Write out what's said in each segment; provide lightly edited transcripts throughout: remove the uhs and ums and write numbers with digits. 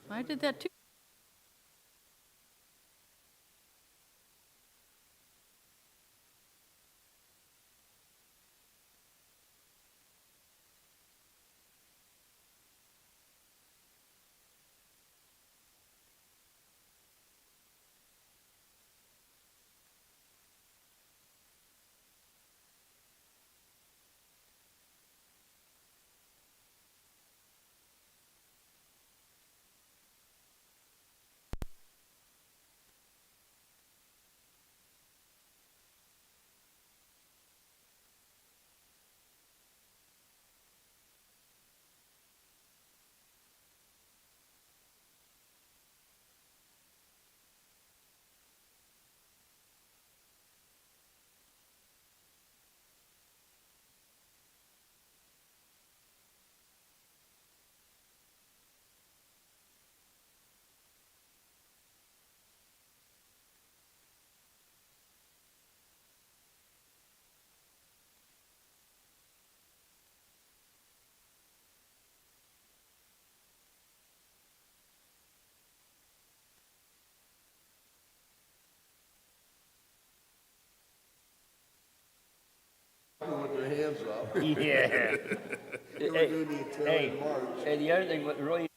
I did that too. With their hands up. Yeah. They were doing the Italian march. Hey, the other thing, what really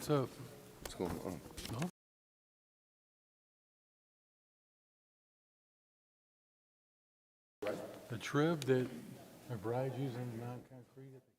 What's up? What's going on? Right? a trib that McBride's using non-concrete at the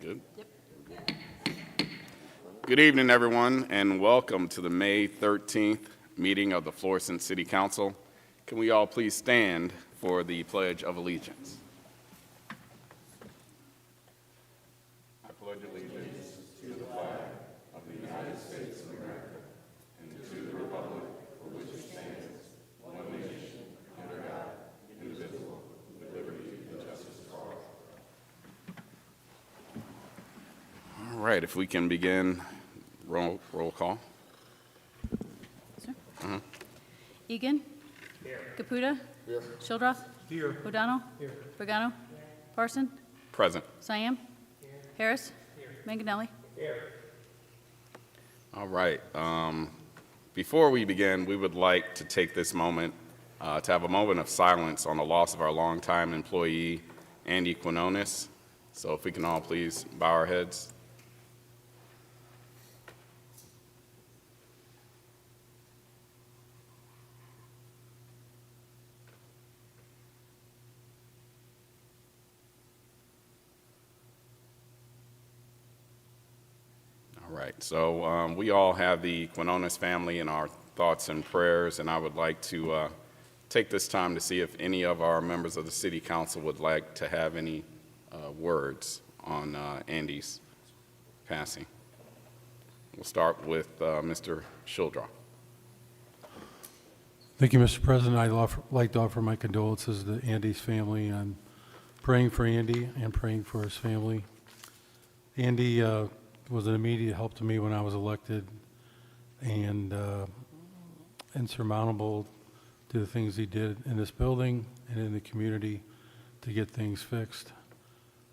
Good. Good evening, everyone, and welcome to the May 13th meeting of the Florissant City Council. Can we all please stand for the Pledge of Allegiance? I pledge allegiance to the flag of the United States of America and to the republic for which it stands, one nation, under God, indivisible, with liberty and justice for all. All right, if we can begin roll call. Sir? Egan? Here. Caputa? Here. Shildroth? Here. O'Donnell? Here. Pagano? Parson? Present. Siam? Here. Harris? Here. Manganelli? All right. Before we begin, we would like to take this moment to have a moment of silence on the loss of our longtime employee, Andy Quinones. So if we can all please bow our heads. All right, so we all have the Quinones family in our thoughts and prayers, and I would like to take this time to see if any of our members of the City Council would like to have any words on Andy's passing. We'll start with Mr. Shildroth. Thank you, Mr. President. I'd like to offer my condolences to Andy's family. I'm praying for Andy and praying for his family. Andy was an immediate help to me when I was elected, and insurmountable to the things he did in this building and in the community to get things fixed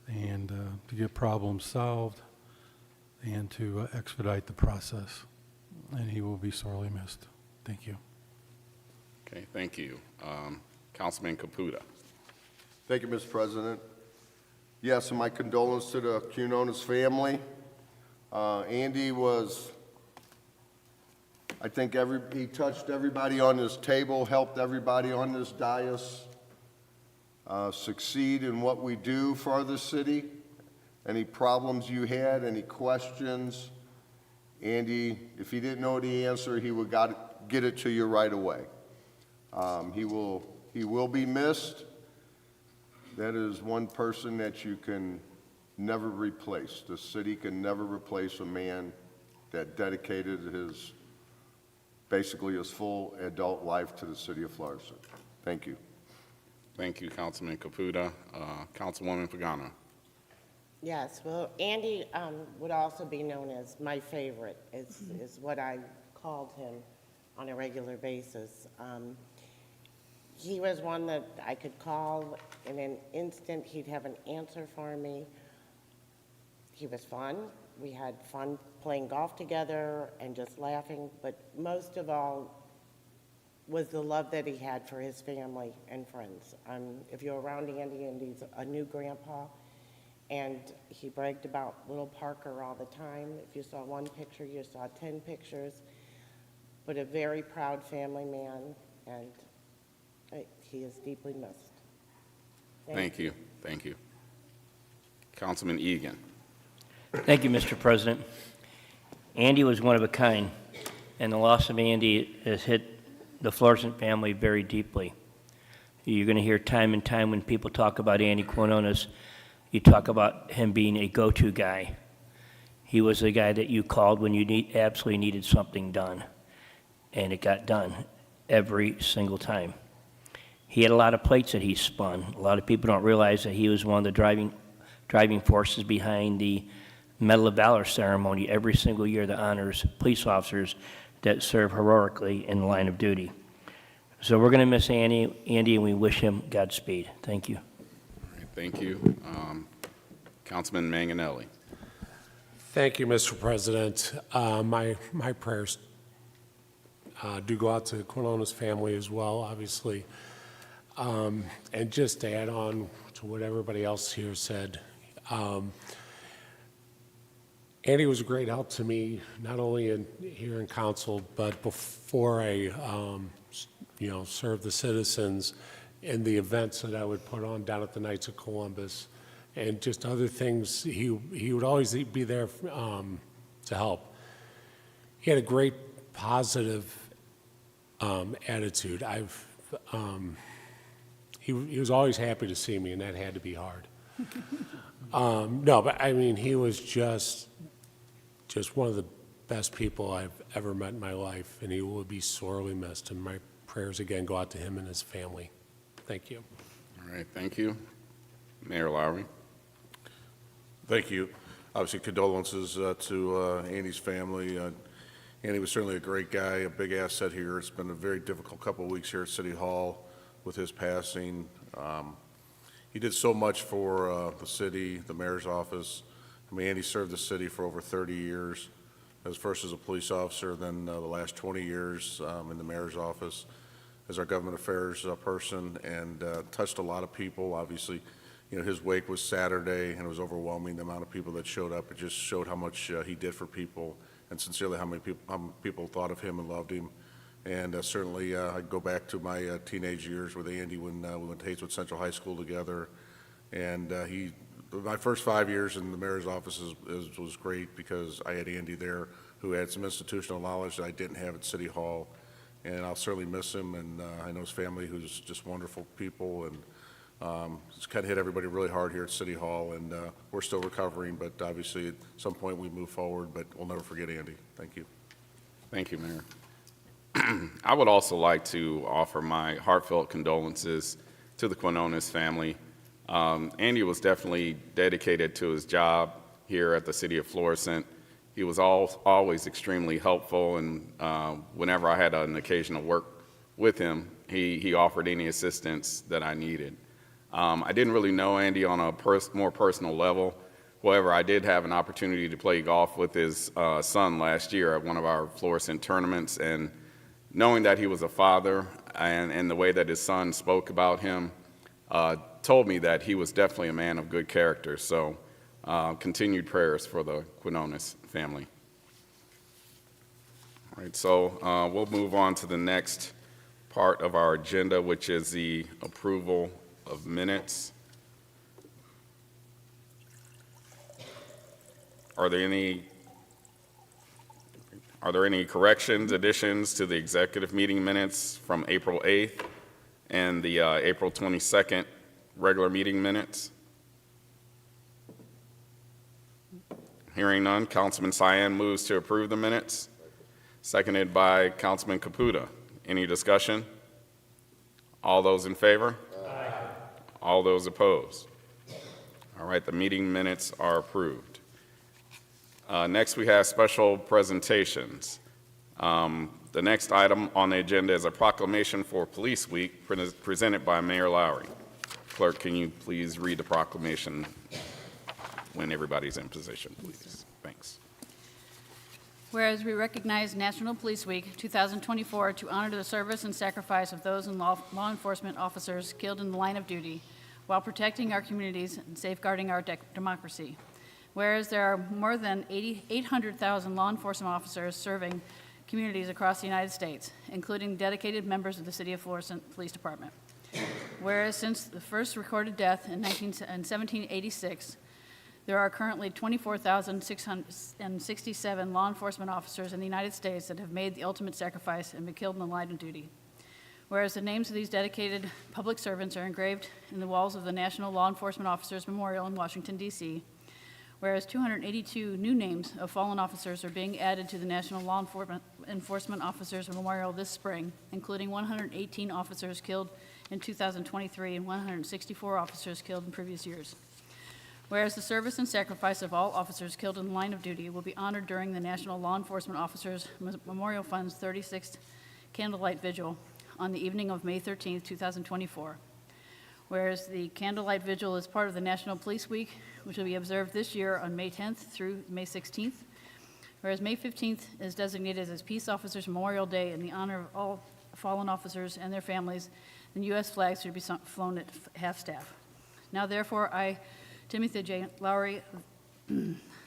and to get problems solved and to expedite the process. And he will be sorely missed. Thank you. Okay, thank you. Councilman Caputa. Thank you, Mr. President. Yes, and my condolences to the Quinones family. Andy was, I think he touched everybody on this table, helped everybody on this dais succeed in what we do for the city. Any problems you had, any questions, Andy, if he didn't know the answer, he would get it to you right away. He will be missed. That is one person that you can never replace. The city can never replace a man that dedicated basically his full adult life to the city of Florissant. Thank you. Thank you, Councilman Caputa. Councilwoman Pagano. Yes, well, Andy would also be known as my favorite, is what I called him on a regular basis. He was one that I could call in an instant. He'd have an answer for me. He was fun. We had fun playing golf together and just laughing, but most of all was the love that he had for his family and friends. If you're around Andy, Andy's a new grandpa, and he bragged about little Parker all the time. If you saw one picture, you saw 10 pictures, but a very proud family man, and he is deeply missed. Thank you. Thank you. Councilman Egan. Thank you, Mr. President. Andy was one of a kind, and the loss of Andy has hit the Florissant family very deeply. You're going to hear time and time when people talk about Andy Quinones, you talk about him being a go-to guy. He was the guy that you called when you absolutely needed something done, and it got done every single time. He had a lot of plates that he spun. A lot of people don't realize that he was one of the driving forces behind the Medal of Valor ceremony every single year that honors police officers that serve heroically in the line of duty. So we're going to miss Andy, and we wish him Godspeed. Thank you. All right, thank you. Councilman Manganelli. Thank you, Mr. President. My prayers do go out to the Quinones family as well, obviously. And just to add on to what everybody else here said, Andy was a great help to me, not only here in council, but before I, served the citizens in the events that I would put on down at the Knights of Columbus and just other things. He would always be there to help. He had a great positive attitude. He was always happy to see me, and that had to be hard. No, but I mean, he was just one of the best people I've ever met in my life, and he will be sorely missed. And my prayers again go out to him and his family. Thank you. All right, thank you. Mayor Lowry. Thank you. Obviously, condolences to Andy's family. Andy was certainly a great guy, a big asset here. It's been a very difficult couple of weeks here at City Hall with his passing. He did so much for the city, the mayor's office. I mean, Andy served the city for over 30 years, first as a police officer, then the last 20 years in the mayor's office as our government affairs person, and touched a lot of people. Obviously, you know, his wake was Saturday, and it was overwhelming, the amount of people that showed up. It just showed how much he did for people, and sincerely how many people thought of him and loved him. And certainly, I go back to my teenage years with Andy when we went to Hazelwood Central High School together. And my first 5 years in the mayor's office was great because I had Andy there who had some institutional knowledge that I didn't have at City Hall. And I'll certainly miss him, and I know his family, who's just wonderful people, and it's kind of hit everybody really hard here at City Hall, and we're still recovering, but obviously at some point we move forward, but we'll never forget Andy. Thank you. Thank you, Mayor. I would also like to offer my heartfelt condolences to the Quinones family. Andy was definitely dedicated to his job here at the City of Florissant. He was always extremely helpful, and whenever I had an occasion to work with him, he offered any assistance that I needed. I didn't really know Andy on a more personal level. However, I did have an opportunity to play golf with his son last year at one of our Florissant tournaments, and knowing that he was a father and the way that his son spoke about him told me that he was definitely a man of good character. So continued prayers for the Quinones family. All right, so we'll move on to the next part of our agenda, which is the approval of minutes. Are there any corrections, additions to the executive meeting minutes from April 8th and the April 22nd regular meeting minutes? Hearing none, Councilman Cyan moves to approve the minutes, seconded by Councilman Caputa. Any discussion? All those in favor? Aye. All those opposed? All right, the meeting minutes are approved. Next, we have special presentations. The next item on the agenda is a proclamation for Police Week presented by Mayor Lowry. Clerk, can you please read the proclamation when everybody's in position, please? Thanks. Whereas we recognize National Police Week 2024 to honor the service and sacrifice of those in law enforcement officers killed in the line of duty while protecting our communities and safeguarding our democracy. Whereas there are more than 800,000 law enforcement officers serving communities across the United States, including dedicated members of the City of Florissant Police Department. Whereas since the first recorded death in 1786, there are currently 24,667 law enforcement officers in the United States that have made the ultimate sacrifice and been killed in the line of duty. Whereas the names of these dedicated public servants are engraved in the walls of the National Law Enforcement Officers Memorial in Washington, D.C., whereas 282 new names of fallen officers are being added to the National Law Enforcement Officers Memorial this spring, including 118 officers killed in 2023 and 164 officers killed in previous years. Whereas the service and sacrifice of all officers killed in the line of duty will be honored during the National Law Enforcement Officers Memorial Fund's 36th Candlelight Vigil on the evening of May 13th, 2024. Whereas the Candlelight Vigil is part of the National Police Week, which will be observed this year on May 10th through May 16th. Whereas May 15th is designated as Peace Officers Memorial Day in the honor of all fallen officers and their families, and U.S. flags should be flown at half-staff. Now therefore, I, Timothy J. Lowry,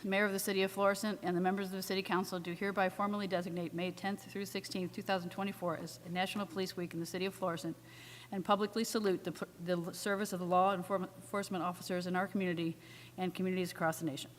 Mayor of the City of Florissant, and the members of the City Council do hereby formally designate May 10th through 16th, 2024 as National Police Week in the City of Florissant, and publicly salute the service of the law enforcement officers in our community and communities across the nation.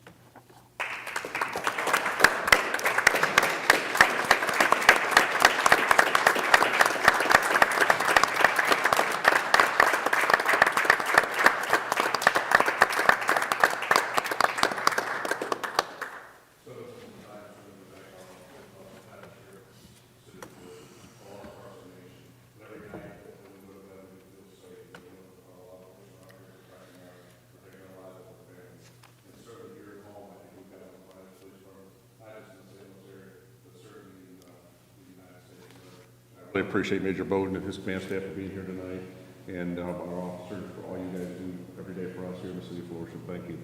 I appreciate Major Bowden and his command staff for being here tonight, and our officers for all you guys do every day for us here in the city of Florissant. Thank you.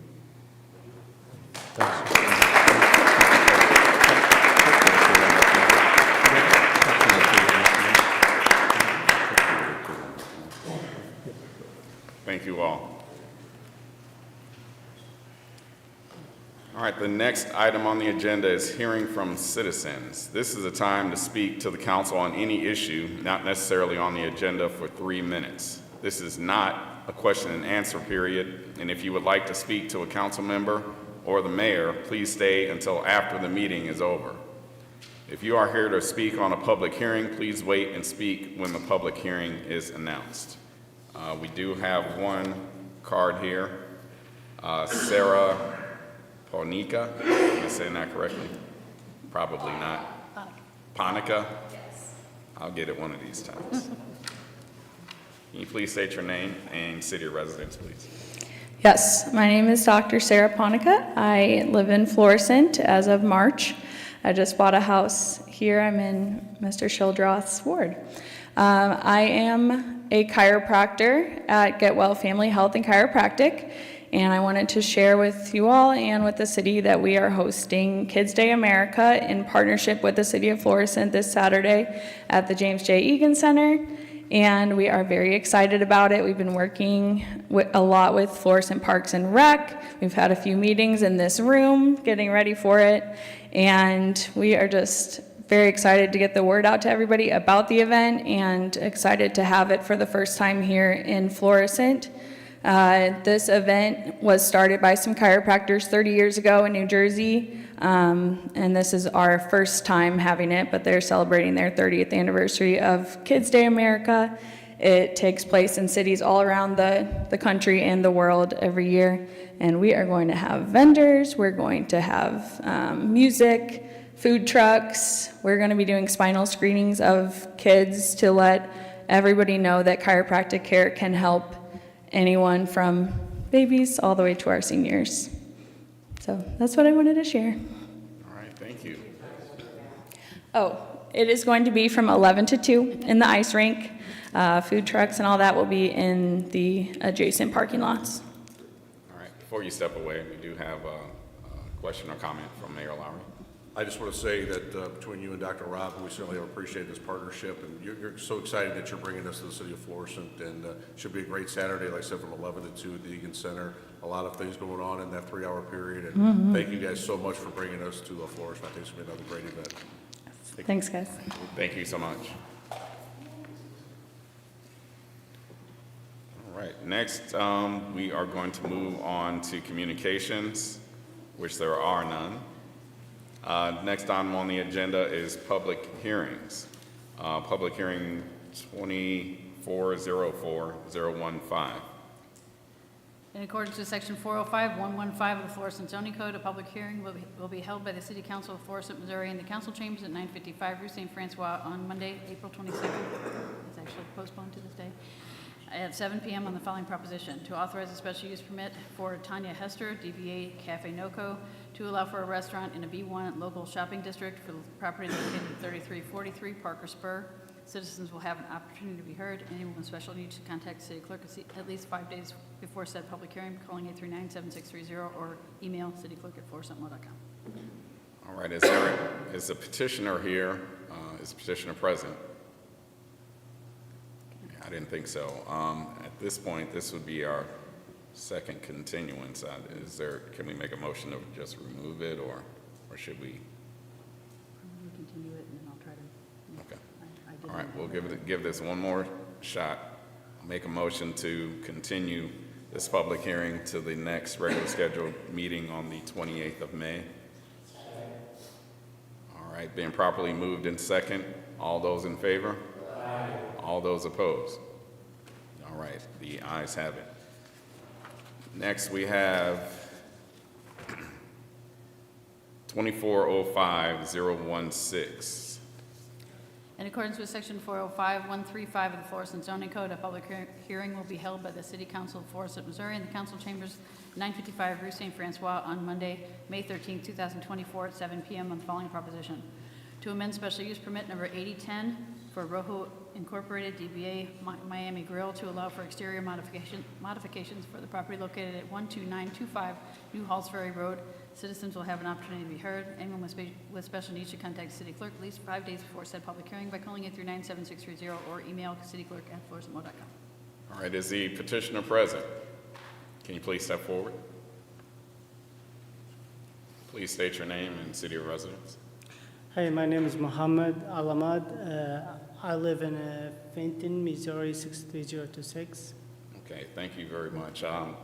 Thank you all. All right, the next item on the agenda is hearing from citizens. This is a time to speak to the council on any issue, not necessarily on the agenda, for 3 minutes. This is not a question and answer period, and if you would like to speak to a council member or the mayor, please stay until after the meeting is over. If you are here to speak on a public hearing, please wait and speak when the public hearing is announced. We do have one card here. Sarah Ponica, am I saying that correctly? Probably not. Ponica? Yes. I'll get it one of these times. Can you please state your name and city of residence, please? Yes, my name is Dr. Sarah Ponica. I live in Florissant as of March. I just bought a house here. I'm in Mr. Shildroth's ward. I am a chiropractor at Get Well Family Health and Chiropractic, and I wanted to share with you all and with the city that we are hosting Kids Day America in partnership with the city of Florissant this Saturday at the James J. Egan Center, and we are very excited about it. We've been working a lot with Florissant Parks and Rec. We've had a few meetings in this room getting ready for it, and we are just very excited to get the word out to everybody about the event and excited to have it for the first time here in Florissant. This event was started by some chiropractors 30 years ago in New Jersey, and this is our first time having it, but they're celebrating their 30th anniversary of Kids Day America. It takes place in cities all around the country and the world every year, and we are going to have vendors, we're going to have music, food trucks, we're going to be doing spinal screenings of kids to let everybody know that chiropractic care can help anyone from babies all the way to our seniors. So that's what I wanted to share. All right, thank you. Oh, it is going to be from 11 to 2 in the ice rink. Food trucks and all that will be in the adjacent parking lots. All right, before you step away, we do have a question or comment from Mayor Lowry. I just want to say that between you and Dr. Rob, we certainly appreciate this partnership, and you're so excited that you're bringing us to the city of Florissant, and it should be a great Saturday, like I said, from 11 to 2 at the Egan Center. A lot of things going on in that 3-hour period, and thank you guys so much for bringing us to Florissant. I think it's going to be another great event. Thanks, guys. Thank you so much. All right, next we are going to move on to communications, which there are none. Next item on the agenda is public hearings. Public hearing 2404015. In accordance with Section 405-115 of the Florissant Zoning Code, a public hearing will be held by the City Council of Florissant, Missouri, in the council chambers at 955 Rue St. Francois on Monday, April 22nd. It's actually postponed to this day. At 7 p.m. on the following proposition: to authorize a special use permit for Tanya Hester, DBA Cafe Noco, to allow for a restaurant in a B1 local shopping district for the property located at 3343 Parker Spur. Citizens will have an opportunity to be heard. Anyone with special needs should contact the city clerk at least 5 days before said public hearing, calling 839-7630 or email cityclerk@florissantlaw.com. All right, is the petitioner here? Is the petitioner present? I didn't think so. At this point, this would be our second continuance. Can we make a motion to just remove it, or should we? We'll continue it, and then I'll try to. Okay. All right, we'll give this one more shot. Make a motion to continue this public hearing to the next regular scheduled meeting on the 28th of May. All right, being properly moved in second. All those in favor? Aye. All those opposed? All right, the ayes have it. Next, we have 2405016. In accordance with Section 405-135 of the Florissant zoning code, a public hearing will be held by the City Council of Florissant, Missouri, in the council chambers, 955 Rue St. Francois, on Monday, May 13, 2024, at 7 p.m. on the following proposition: to amend special use permit number 8010 for Rojo Incorporated DBA Miami Grill to allow for exterior modifications for the property located at 12925 New Halls Ferry Road. Citizens will have an opportunity to be heard. Anyone with special needs should contact the city clerk at least 5 days before said public hearing by calling 839-7630 or email cityclerk@florissantmo.com. All right, is the petitioner present? Can you please step forward? Please state your name and city of residence. Hi, my name is Muhammad Alamad. I live in Fenton, Missouri, 63026. Okay, thank you very much. I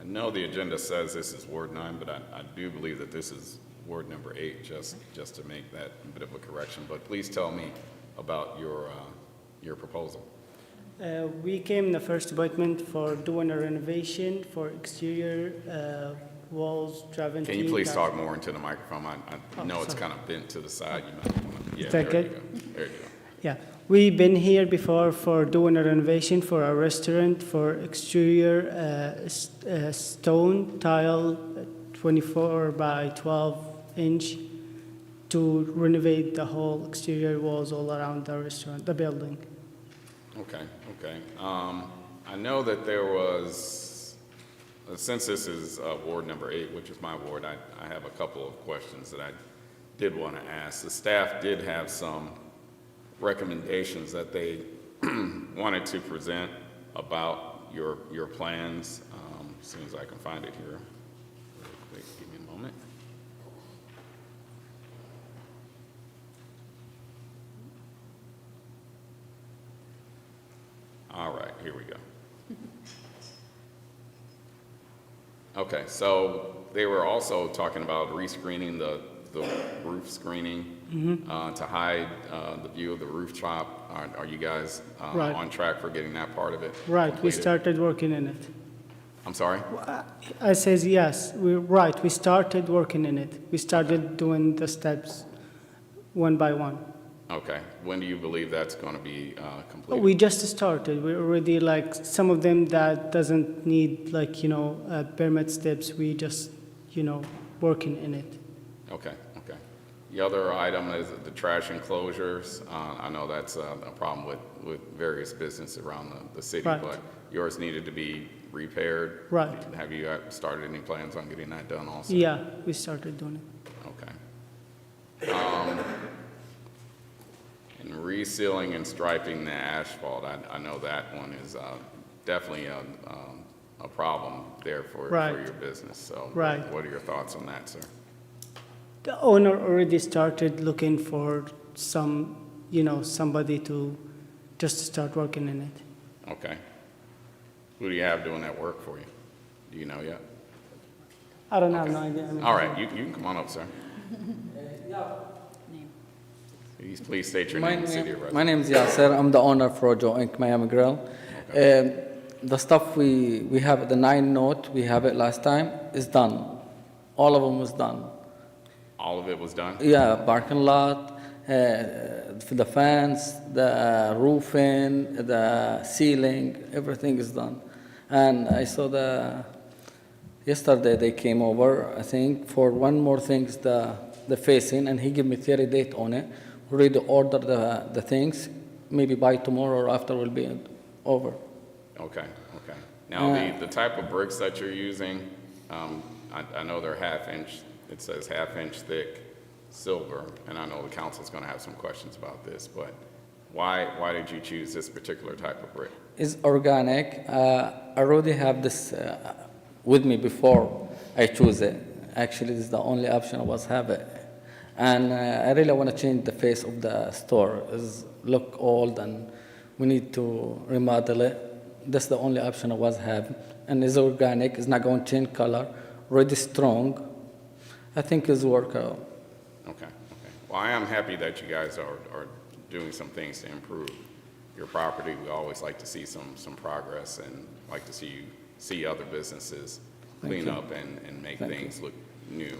know the agenda says this is Ward 9, but I do believe that this is Ward number 8, just to make that bit of a correction. But please tell me about your proposal. We came in the first appointment for doing a renovation for exterior walls, driving. Can you please talk more into the microphone? I know it's kind of bent to the side. You might want to, yeah, Is there that good? you go. There you go. Yeah, we've been here before for doing a renovation for a restaurant for exterior stone tile, 24 by 12 inch, to renovate the whole exterior walls all around the restaurant, the building. Okay, okay. I know that there was, since this is Ward number 8, which is my ward, I have a couple of questions that I did want to ask. The staff did have some recommendations that they wanted to present about your plans. As soon as I can find it here. Real quick, give me a moment. All right, here we go. Okay, so they were also talking about rescreening the roof screening to hide the view of the rooftop. Are you guys Right. on track for getting that part of it Right, we completed? started working in it. I'm sorry? I says yes, we started working in it. We started doing the steps one by one. Okay. When do you believe that's going to be completed? We just started. We already, like, some of them that doesn't need, like, permit steps, we just, working in it. Okay, okay. The other item is the trash enclosures. I know that's a problem with various businesses around the city, Right. but yours needed to be repaired. Right. Have you started any plans on getting that done also? Yeah, we started doing it. Okay. And resealing and striping the asphalt, I know that one is definitely a problem there for Right. your business. So Right. what are your thoughts on that, sir? The owner already started looking for somebody to just start working in it. Okay. Who do you have doing that work for you? Do you know yet? I don't have no idea. All right, you can come on up, sir. Name. Please state your name and city of My residence. name is Yasser. I'm the owner of Rojo Inc. Miami Grill. The stuff we have, the 9 note, we have it last time, is done. All of them was done. All of it was done? Yeah, parking lot, for the fence, the roofing, the ceiling, everything is done. And I saw yesterday they came over, I think, for one more thing, is the facing, and he gave me 30 date on it. Already ordered the things, maybe by tomorrow or after will be over. Okay, okay. Now, the type of bricks that you're using, I know they're half-inch, it says half-inch thick silver, and I know the council's going to have some questions about this, but why did you choose this particular type of brick? It's organic. I already have this with me before I choose it. Actually, this is the only option I was having. And I really want to change the face of the store. It's look old and we need to remodel it. that's the only option I was having. And it's organic, it's not going to change color, really strong. I think it's work out. Okay. Well, I am happy that you guys are doing some things to improve your property. We always like to see some progress and like to see other businesses clean up and make things look new.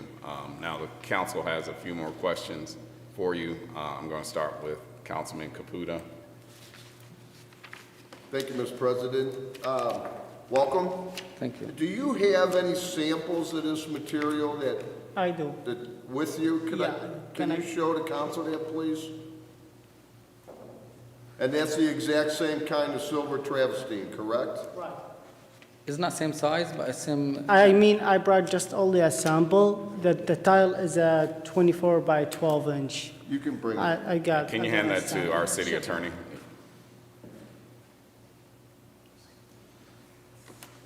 Now, the council has a few more questions for you. I'm going to start with Councilman Caputa. Thank you, Mr. President. Welcome. Thank you. Do you have any samples of this material I do. that with you? Can you show the council that, please? And that's the exact same kind of silver travertine, correct? Right. It's not same size, but it's same. I mean, I brought just only a sample. The tile is a 24 by 12 inch. You can bring it. I got. Can you hand that to our city attorney?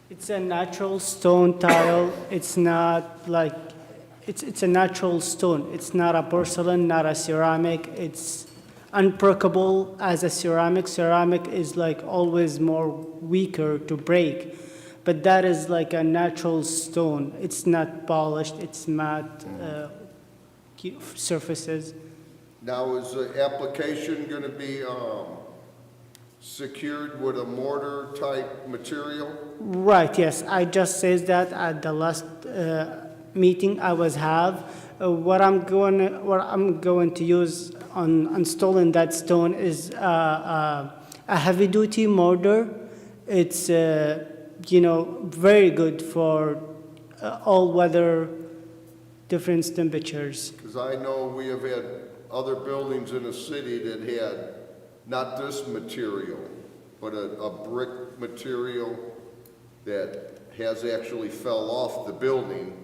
It's a natural stone tile. It's not like, it's a natural stone. It's not a porcelain, not a ceramic. It's unbreakable as a ceramic. Ceramic is like always more weaker to break. But that is like a natural stone. It's not polished. It's matte surfaces. Now, is the application going to be secured with a mortar type material? Right, yes. I just said that at the last meeting I was have. What I'm going to use on installing that stone is a heavy duty mortar. It's very good for all weather, different temperatures. Because I know we have had other buildings in the city that had not this material, but a brick material that has actually fell off the building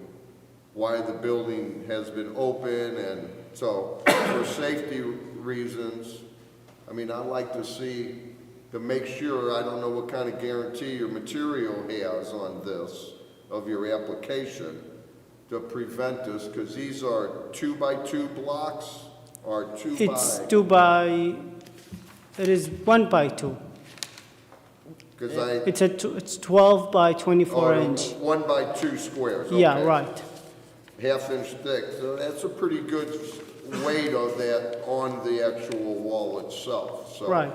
while the building has been open. And so for safety reasons, I mean, I like to see, to make sure, I don't know what kind of guarantee your material has on this, of your application, to prevent this, because these are 2x2 blocks, or It's 2 by, it is 1 by 2. Because I. It's 12 by 24 inch. 1 by 2 squares, okay. Yeah, right. Half-inch thick, so that's a pretty good weight of that on the actual wall itself, so. Right.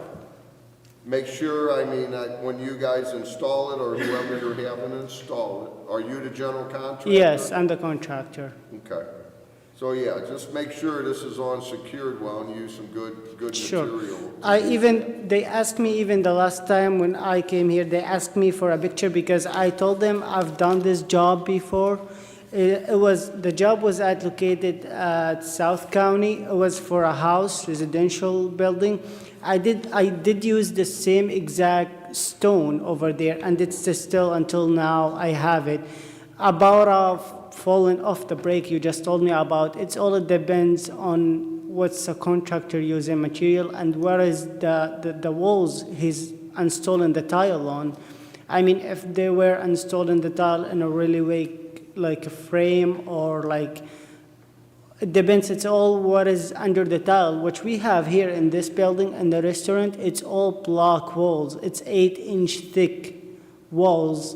Make sure, I mean, when you guys install it, or whoever you're having install it, are you the general contractor? Yes, I'm the contractor. Okay. So, yeah, just make sure this is on secured well and use some good Sure. material. They asked me even the last time when I came here, they asked me for a picture because I told them I've done this job before. The job was located at South County. It was for a house, residential building. I did use the same exact stone over there, and it's still, until now, I have it. About falling off the break you just told me about, it all depends on what's the contractor using material and where is the walls he's installing the tile on. I mean, if they were installing the tile in a really way, like a frame or like, it depends, it's all what is under the tile, which we have here in this building and the restaurant, it's all block walls. It's 8-inch thick walls,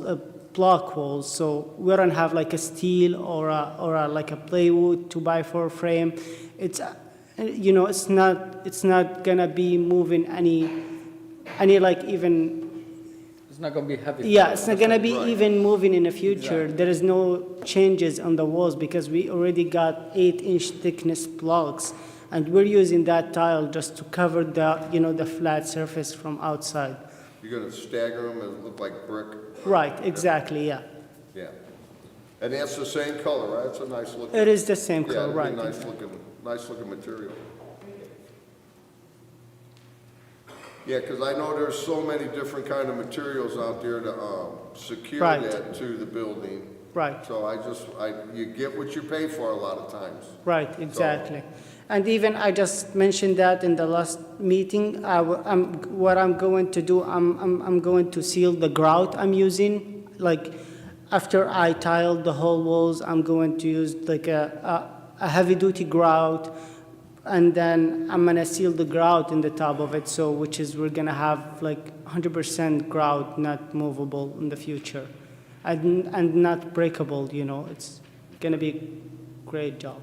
block walls. So we don't have like a steel or like a plywood 2x4 frame. It's, it's not gonna be moving any like even. It's not going to be heavy. Yeah, it's not gonna be even moving in the future. Exactly. There is no changes on the walls because we already got 8-inch thickness blocks, and we're using that tile just to cover the flat surface from outside. You're gonna stagger them and look like brick? Right, exactly, yeah. Yeah. And that's the same color, right? It's a nice looking. It is the same color, Yeah, right. it'd be nice looking material. Yeah, because I know there's so many different kind of materials out there to secure Right. that to the building. Right. So you get what you pay for a lot of times. Right, exactly. And even I just mentioned that in the last meeting, what I'm going to do, I'm going to seal the grout I'm using. Like, after I tiled the whole walls, I'm going to use like a heavy-duty grout. and then I'm gonna seal the grout in the top of it, so which is we're gonna have like 100% grout, not movable in the future, and not breakable. You know, it's gonna be a great job.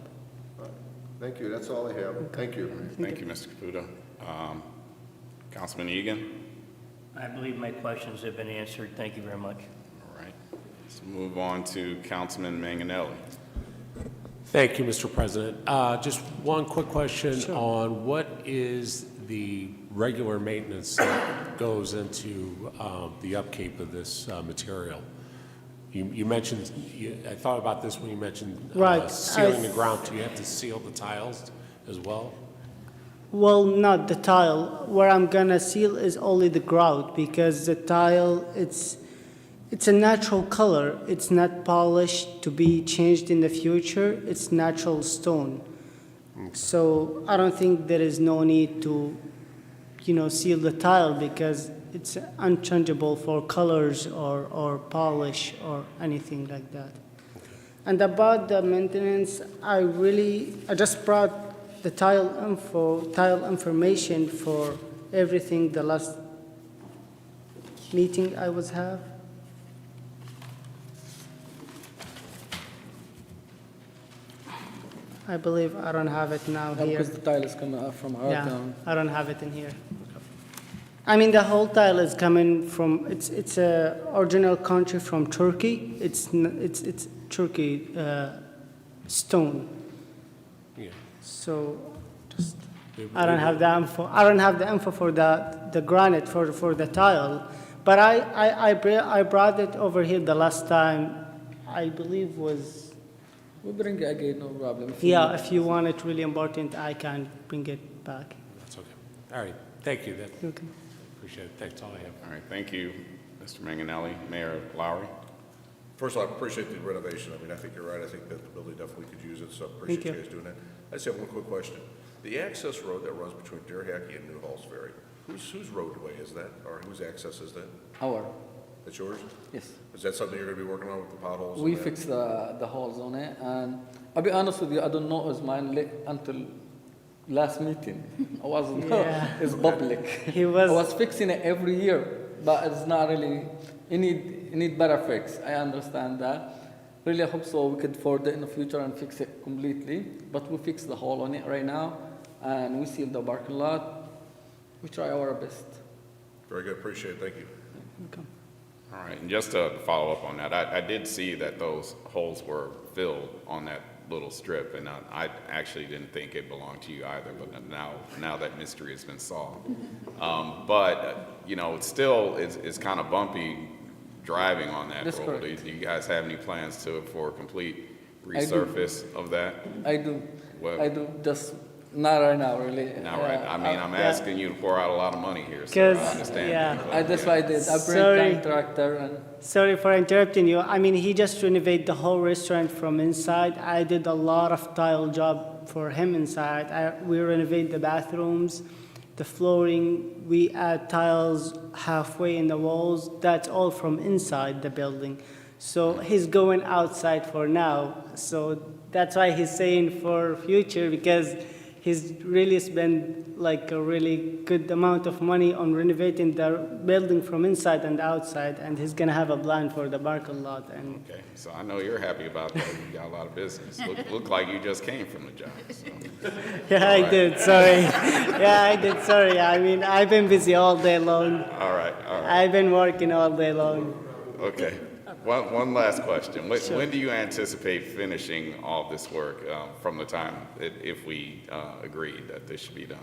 Thank you, that's all I have. Thank you. Thank you, Mr. Caputo. Councilman Egan? I believe my questions have been answered. Thank you very much. All right. Let's move on to Councilman Manganelli. Thank you, Mr. President. Just one quick question on what is the regular maintenance that goes into the upkeep of this material? You mentioned, I thought about this when you mentioned Right. sealing the ground. Do you have to seal the tiles as well? Well, not the tile. Where I'm gonna seal is only the grout, because the tile, it's a natural color. It's not polished to be changed in the future. It's natural stone. So I don't think there is no need to, seal the tile, because it's unchangeable for colors or polish or anything like that. And about the maintenance, I just brought the tile information for everything the last meeting I was have. I believe I don't have it now here. Because the tile is coming up from our Yeah, town. I don't have it in here. I mean, the whole tile is coming from, it's a original country from Turkey. It's Turkey stone. Yeah. So just, I don't have the info. I don't have the info for the granite for the tile. But I brought it over here the last time. I believe was. We'll bring it again, no problem. If you Yeah, need- if you want it really important, I can bring it back. That's okay. All right, thank you. Okay. Appreciate it. That's all I have. All right, thank you, Mr. Manganelli. Mayor Lowry? First of all, I appreciate the renovation. I mean, I think you're right. I think that the building definitely could use it, so I appreciate you you. guys doing that. I just have one quick question. The access road that runs between Deer Hackey and New Halls Ferry, whose roadway is that, or whose access is that? Our, That's yours? yes. Is that something you're gonna be working on with the potholes? and We that? fixed the holes on it, and I'll be honest with you, I don't know it's mine until last meeting. I wasn't, Yeah. it's public. He was- I was fixing it every year, but it's not really, it need better fix. I understand that. Really, I hope so we could afford it in the future and fix it completely. But we fixed the hole on it right now, and we sealed the parking lot. We try our best. Very good, appreciate it, thank you. All right, and just to follow up on that, I did see that those holes were filled on that little strip, and I actually didn't think it belonged to you either, but now that mystery has been solved. It still is kind of bumpy driving on that That's road. correct. Do you guys have any plans for a complete I do. resurface of that? I do. Well- I do. Just not right now, really. Not right, I mean, I'm Yeah. asking you to pour out a lot of money here, so 'Cause, I understand. yeah. but, That's what I did. I Sorry. bring contractor and Sorry for interrupting you. I mean, he just renovated the whole restaurant from inside. I did a lot of tile job for him inside. We renovated the bathrooms, the flooring. We add tiles halfway in the walls. That's all from inside the building. So he's going outside for now. So that's why he's saying for future, because he's really spent like a really good amount of money on renovating the building from inside and outside, and he's gonna have a plan for the parking lot. And Okay, so I know you're happy about that. You got a lot of business. Look like you just came from the job, so. yeah, I did. Sorry. Yeah, I did. Sorry. I mean, I've been busy all day long. All right. I've been working all day long. Okay. One last question. When do you anticipate finishing all this work from the time if we agree that this should be done?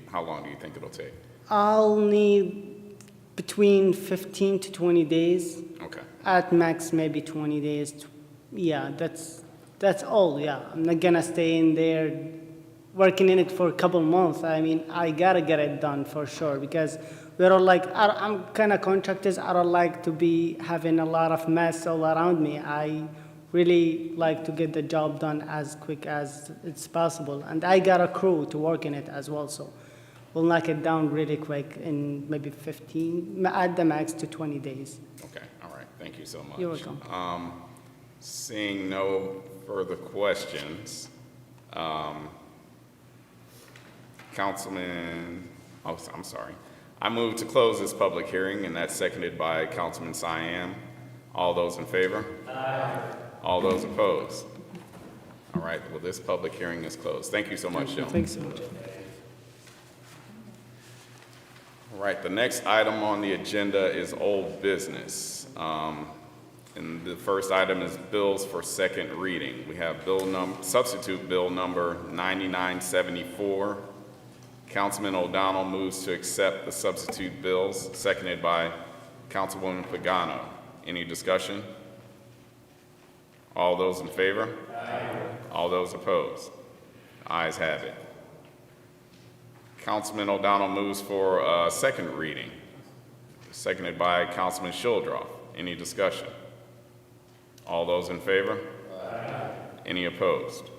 How long do you think it'll take? I'll need between 15 to 20 days. Okay. At max, maybe 20 days. Yeah, that's all. Yeah, I'm not gonna stay in there working in it for a couple months. I mean, I gotta get it done for sure, because we're all like, I'm kind of contractors. I don't like to be having a lot of mess all around me. I really like to get the job done as quick as it's possible, and I got a crew to work in it as well. So we'll knock it down really quick in maybe 15, at the max to 20 days. Okay. All right. Thank you so much. You're welcome. Seeing no further questions, Councilman, oh, I'm sorry. I move to close this public hearing, and that's seconded by Councilman Siam. All those in favor? Aye. All those opposed? All right, well, this public hearing is closed. Thank you so much, gentlemen. Thanks so much. All right, the next item on the agenda is old business. And the first item is bills for second reading. We have substitute bill number 9974. Councilman O'Donnell moves to accept the substitute bills, seconded by Councilwoman Pagano. Any discussion? All those in favor? Aye. All those opposed? Ayes have it. Councilman O'Donnell moves for second reading, seconded by Councilman Shildroff. Any discussion? All those in favor? Aye. Any opposed?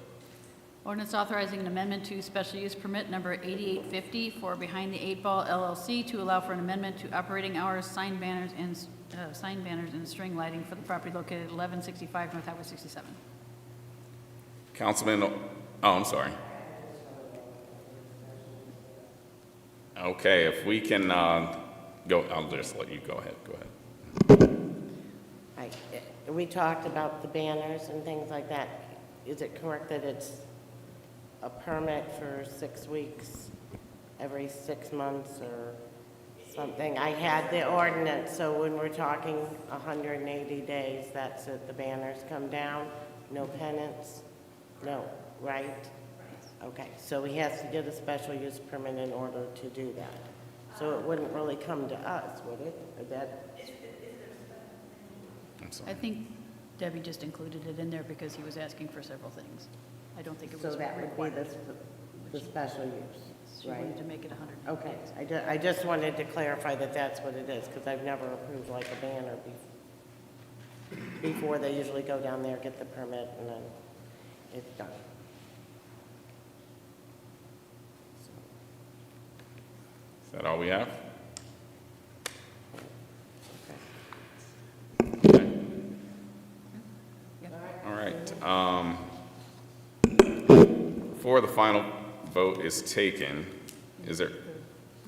Ordinance authorizing an amendment to special use permit number 8850 for Behind the Eight Ball LLC to allow for an amendment to operating hours, sign banners, and string lighting for the property located at 1165 North Highway 67. Councilman, I'm sorry. Okay, if we can go, I'll just let you go ahead. Go ahead. Right. We talked about the banners and things like that. Is it correct that it's a permit for 6 weeks, every 6 months or something? I had the ordinance, so when we're talking 180 days, that's it, the banners come down, no penance? No, right? Okay, so he has to get a special use permit in order to do that. So it wouldn't really come to us, would it? Or that? I'm sorry. I think Debbie just included it in there because he was asking for several things. I don't think it was So that would be required. the special use, She right? wanted to make it 100 Okay, days. I just wanted to clarify that that's what it is, because I've never approved like a banner before. They usually go down there, get the permit, and then it's done. Is that all we have? All right. Before the final vote is taken, is there,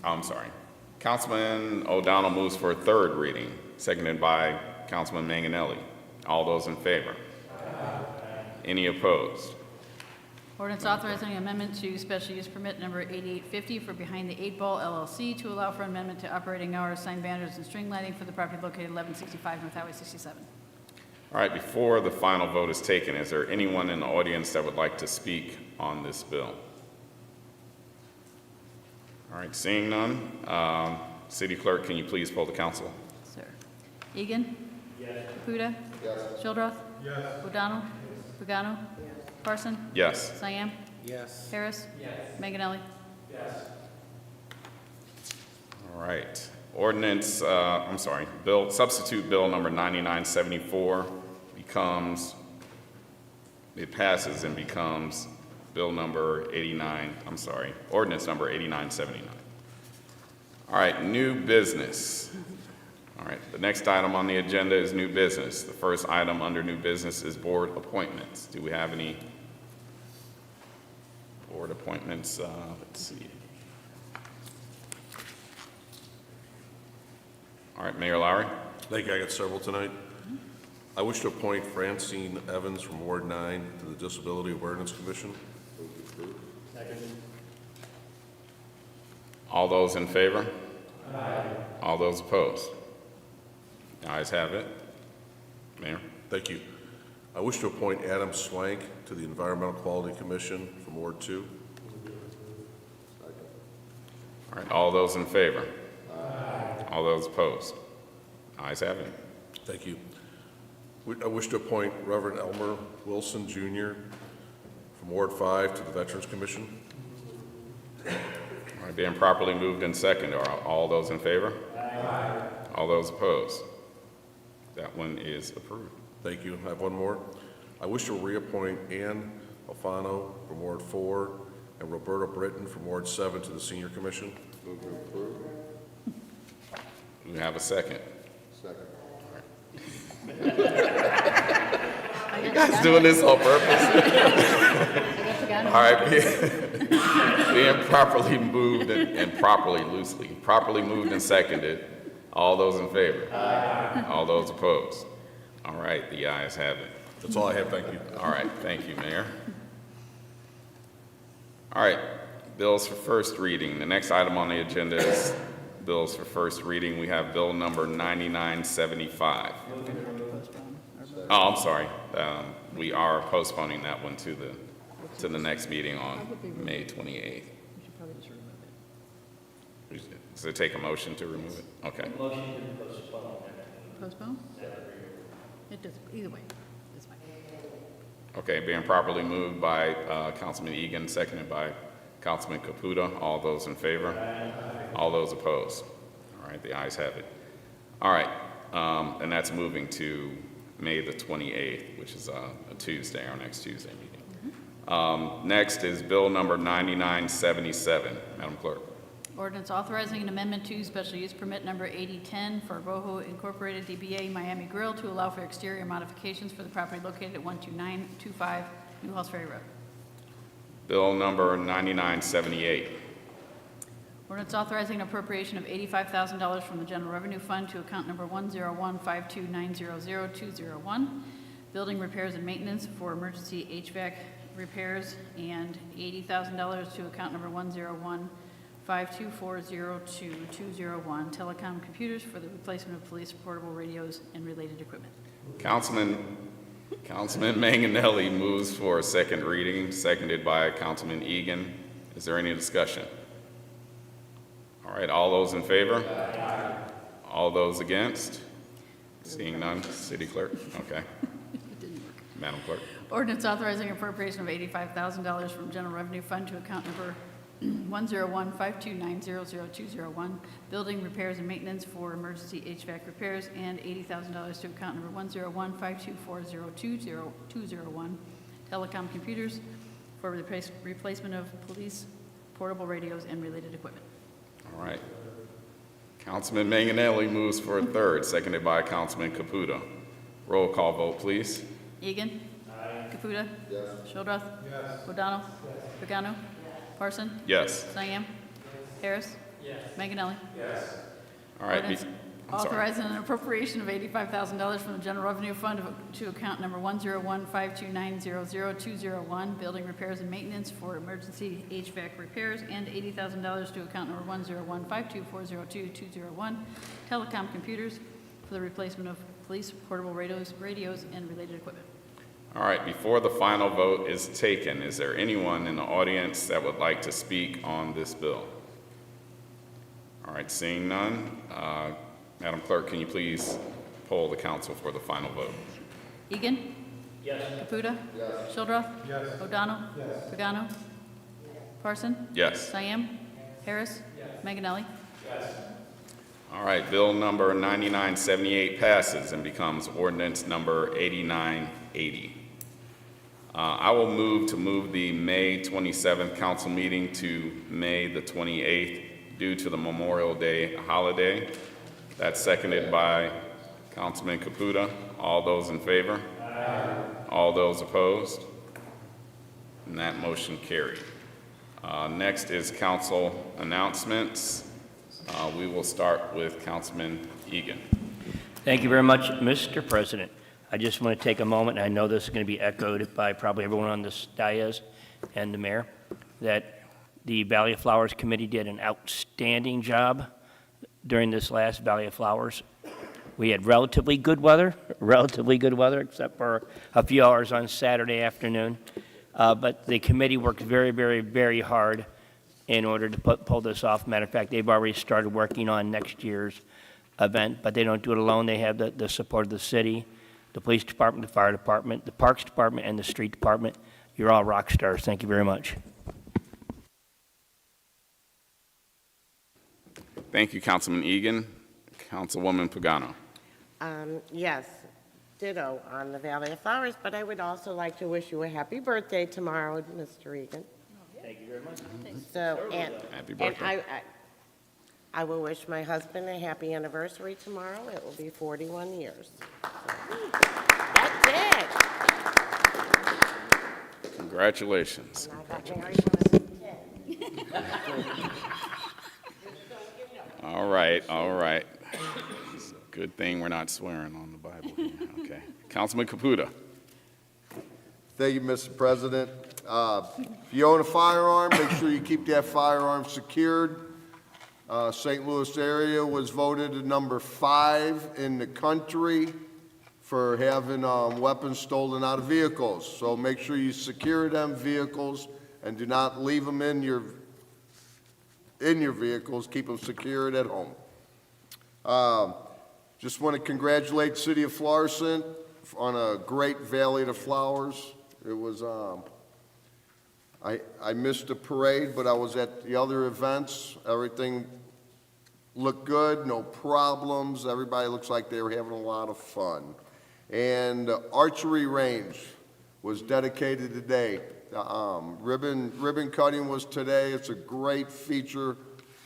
I'm sorry. Councilman O'Donnell moves for a third reading, seconded by Councilman Manganelli. All those in favor? Any opposed? Ordinance authorizing amendment to special use permit number 8850 for Behind the Eight Ball LLC to allow for amendment to operating hours, sign banners, and string lighting for the property located 1165 North Highway 67. All right, before the final vote is taken, is there anyone in the audience that would like to speak on this bill? All right, seeing none, City Clerk, can you please poll the council? Sir. Egan? Yes. Caputa? Yes. Shildroth? Yes. O'Donnell? Pagano? Parson? Yes. Siam? Yes. Harris? Yes. Manganelli? All right. Ordinance, substitute bill number 9974 passes and becomes bill number ordinance number 8979. All right, new business. All right, the next item on the agenda is new business. The first item under new business is board appointments. Do we have any board appointments? Let's see. All right, Mayor Lowry. Thank you. I got several tonight. I wish to appoint Francine Evans from Ward 9 to the Disability Awareness Commission. All those in favor? Aye. All those opposed? The ayes have it. Mayor. Thank you. I wish to appoint Adam Swank to the Environmental Quality Commission from Ward 2. All right, all those in favor? Aye. All those opposed? Ayes have it. Thank you. I wish to appoint Reverend Elmer Wilson, Jr. from Ward 5 to the Veterans Commission. All right, being properly moved in second, are all those in favor? Aye. All those opposed? That one is approved. Thank you. I have one more. I wish to reappoint Ann Alfano from Ward 4 and Roberta Britton from Ward 7 to the Senior Commission. Move to approve. We have a second. Second. You guys doing this on purpose? All right, being properly moved and properly moved and seconded. All those in favor? Aye. All those opposed? All right, the ayes have it. That's all I have, thank you. All right, thank you, Mayor. All right, bills for first reading. The next item on the agenda is bills for first reading. We have bill number 9975. Oh, I'm sorry. We are postponing that one to the next meeting on May 28th. Does it take a motion to remove it? Okay. Postpone? It does, either way, it's fine. Okay, being properly moved by Councilman Egan, seconded by Councilman Caputa. All those in favor? All those opposed? All right, the ayes have it. All right, and that's moving to May the 28th, which is a Tuesday, our next Tuesday meeting. Next is bill number 9977. Madam Clerk. Ordinance authorizing an amendment to special use permit number 8010 for Rojo Incorporated DBA Miami Grill to allow for exterior modifications for the property located at 12925 New Halls Ferry Road. Bill number 9978. Ordinance authorizing an appropriation of $85,000 from the General Revenue Fund to account number 10152900201, building repairs and maintenance for emergency HVAC repairs, and $80,000 to account number 10152402201, telecom computers for the replacement of police portable radios and related equipment. Councilman Manganelli moves for a second reading, seconded by Councilman Egan. Is there any discussion? All right, all those in favor? Aye. All those against? Seeing none, City Clerk? Okay. Madam Clerk. Ordinance authorizing appropriation of $85,000 from General Revenue Fund to account number 10152900201, building repairs and maintenance for emergency HVAC repairs, and $80,000 to account number 10152402201, telecom computers for replacement of police portable radios and related equipment. All right. Councilman Manganelli moves for a third, seconded by Councilman Caputa. Roll call vote, please. Egan. Aye. Caputa. Yes. Shildroth. Yes. O'Donnell. Yes. Pagano. Parson. Yes. Cyan. Harris. Yes. Manganelli. Yes. All right. Ordinance authorizing an appropriation of $85,000 from the General Revenue Fund to account number 10152900201, building repairs and maintenance for emergency HVAC repairs, and $80,000 to account number 10152402201, telecom computers for the replacement of police portable radios and related equipment. All right, before the final vote is taken, is there anyone in the audience that would like to speak on this bill? All right, seeing none, Madam Clerk, can you please poll the council for the final vote? Egan. Yes. Caputa. Yes. Shildroth. Yes. O'Donnell. Yes. Pagano. Parson. Yes. Cyan. Harris. Yes. Manganelli. Yes. All right, bill number 9978 passes and becomes ordinance number 8980. I will move the May 27th council meeting to May the 28th due to the Memorial Day holiday. That's seconded by Councilman Caputa. All those in favor? Aye. All those opposed? And that motion carried. Next is council announcements. We will start with Councilman Egan. Thank you very much, Mr. President. I just want to take a moment, and I know this is going to be echoed by probably everyone on this dais and the mayor, that the Valley of Flowers Committee did an outstanding job during this last Valley of Flowers. We had relatively good weather, except for a few hours on Saturday afternoon. But the committee worked very, very, very hard in order to pull this off. Matter of fact, they've already started working on next year's event, but they don't do it alone. They have the support of the city, the police department, the fire department, the parks department, and the street department. You're all rock stars. Thank you very much. Thank you, Councilman Egan. Councilwoman Pagano. Yes, ditto on the Valley of Flowers, but I would also like to wish you a happy birthday tomorrow, Mr. Egan. Thank you very much. So, Happy birthday. and I will wish my husband a happy anniversary tomorrow. It will be 41 years. That's it. Congratulations. And I got married when I was 10. All right, all right. Good thing we're not swearing on the Bible here. Okay. Councilman Caputa. Thank you, Mr. President. If you own a firearm, make sure you keep that firearm secured. St. Louis area was voted the number 5 in the country for having weapons stolen out of vehicles. So make sure you secure them vehicles and do not leave them in your vehicles. Keep them secured at home. Just want to congratulate the city of Florissant on a great Valley of the Flowers. It was, I missed the parade, but I was at the other events. Everything looked good, no problems. Everybody looks like they were having a lot of fun. And the archery range was dedicated today. Ribbon cutting was today. It's a great feature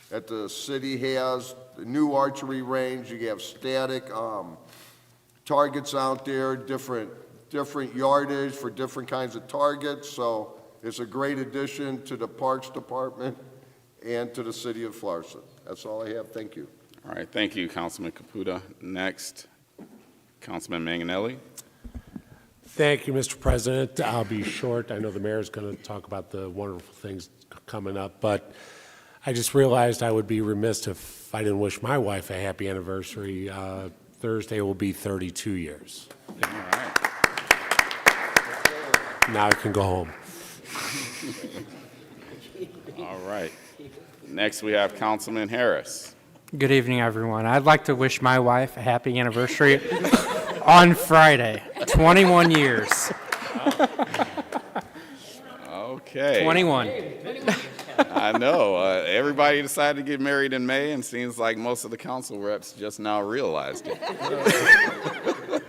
that the city has. The new archery range, you have static targets out there, different yardage for different kinds of targets. So it's a great addition to the Parks Department and to the city of Florissant. That's all I have. Thank you. All right, thank you, Councilman Caputa. Next, Councilman Manganelli. Thank you, Mr. President. I'll be short. I know the mayor's going to talk about the wonderful things coming up, but I just realized I would be remiss if I didn't wish my wife a happy anniversary. Thursday will be 32 years. All right. Now I can go home. All right. Next, we have Councilman Harris. Good evening, everyone. I'd like to wish my wife a happy anniversary on Friday. 21 years. Okay. 21. I know. Everybody decided to get married in May, and seems like most of the council reps just now realized it.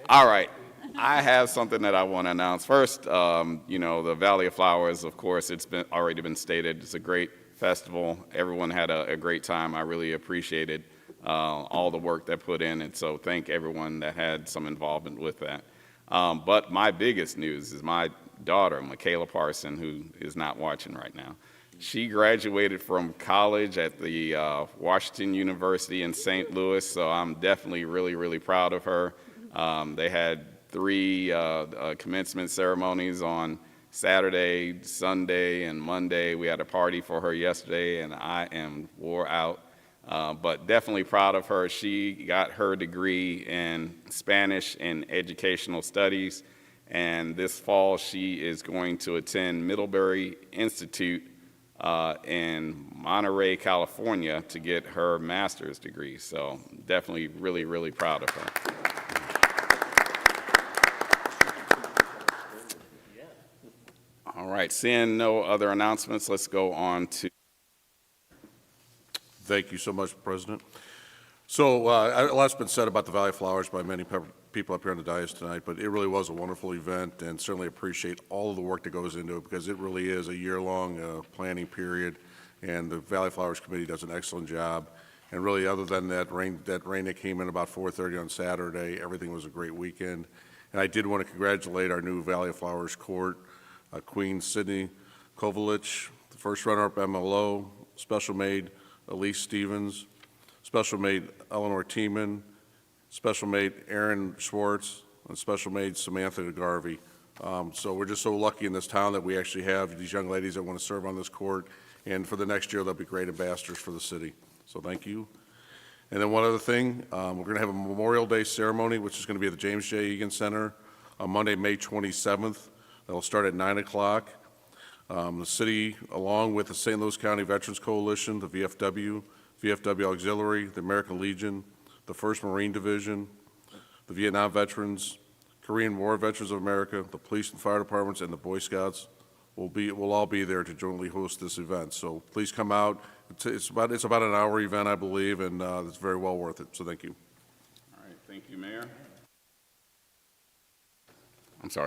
All right. I have something that I want to announce. First, the Valley of Flowers, of course, it's already been stated. It's a great festival. Everyone had a great time. I really appreciated all the work that put in, and so thank everyone that had some involvement with that. But my biggest news is my daughter, Michaela Parson, who is not watching right now. She graduated from college at the Washington University in St. Louis, so I'm definitely really, really proud of her. They had 3 commencement ceremonies on Saturday, Sunday, and Monday. We had a party for her yesterday, and I am wore out, but definitely proud of her. She got her degree in Spanish and Educational Studies, and this fall she is going to attend Middlebury Institute in Monterey, California, to get her master's degree. So definitely really, really proud of her. All right, seeing no other announcements, let's go on to. Thank you so much, President. So a lot's been said about the Valley of Flowers by many people up here on the dais tonight, but it really was a wonderful event, and certainly appreciate all of the work that goes into it, because it really is a year-long planning period, and the Valley Flowers Committee does an excellent job. And really, other than that rain that came in about 4:30 on Saturday, everything was a great weekend. And I did want to congratulate our new Valley of Flowers Court, Queen Sydney Kovalich, the first runner-up Emma Lowe, special maid Elise Stevens, special maid Eleanor Tiemann, special maid Aaron Schwartz, and special maid Samantha Garvey. So we're just so lucky in this town that we actually have these young ladies that want to serve on this court, and for the next year they'll be great ambassadors for the city. So thank you. And then one other thing, we're going to have a Memorial Day ceremony, which is going to be at the James J. Egan Center on Monday, May 27th. That'll start at 9 o'clock. The city, along with the St. Louis County Veterans Coalition, the VFW, VFW Auxiliary, the American Legion, the 1st Marine Division, the Vietnam Veterans, Korean War Veterans of America, the police and fire departments, and the Boy Scouts will all be there to jointly host this event. So please come out. It's about an hour event, I believe, and it's very well worth it. So thank you. All right, thank you, Mayor.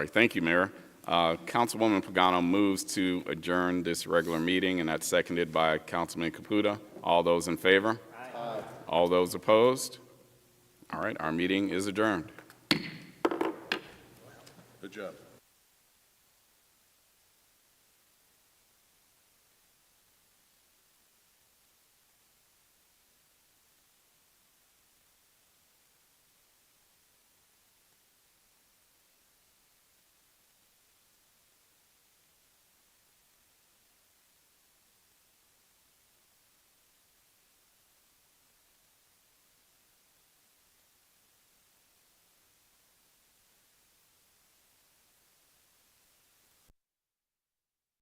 Thank you, Mayor. Councilwoman Pagano moves to adjourn this regular meeting, and that's seconded by Councilman Caputa. All those in favor? Aye. All those opposed? All right, our meeting is adjourned. Good job.